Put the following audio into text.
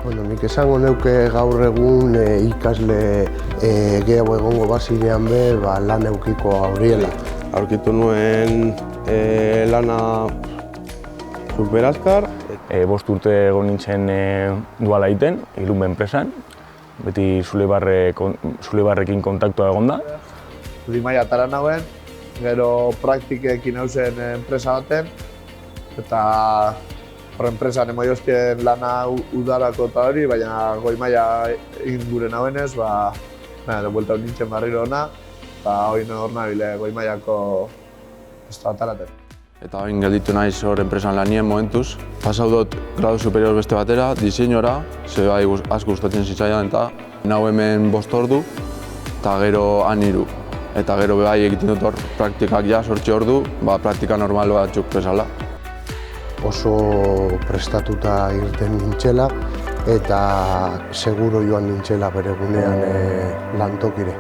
Nik esango neuke gaur egun ikasle gehiago egongo bazirean be lan eukiko aurriela. Aurkitu nuen lana superazkar. 5 urte egon nintzen duala egiten, Ilunbe enpresan. Beti Zuleibarrekin kontaktua egon da. Limaia atara nagoen, gero praktikekin hauzen enpresa baten, eta hor enpresan emoioztien lana udarako eta hori, baina goi maila egin gure nagoenez, de buelta nintzen barriro hona, eta hori hor nabile goi mailako ataraten. Eta hain gelditu naiz hor enpresan lanien momentuz. Pasau dut gradu superior beste batera, diseinora, ze bai asko gustatzen zitzaidan eta nau hemen 5 ordu, eta gero han 3. Eta gero bai egiten dut hor praktikak ja 8 ordu, praktika normal batzuk bezala. Oso prestatuta irten nintzela eta seguro joan nintzela bere gunean lantokire.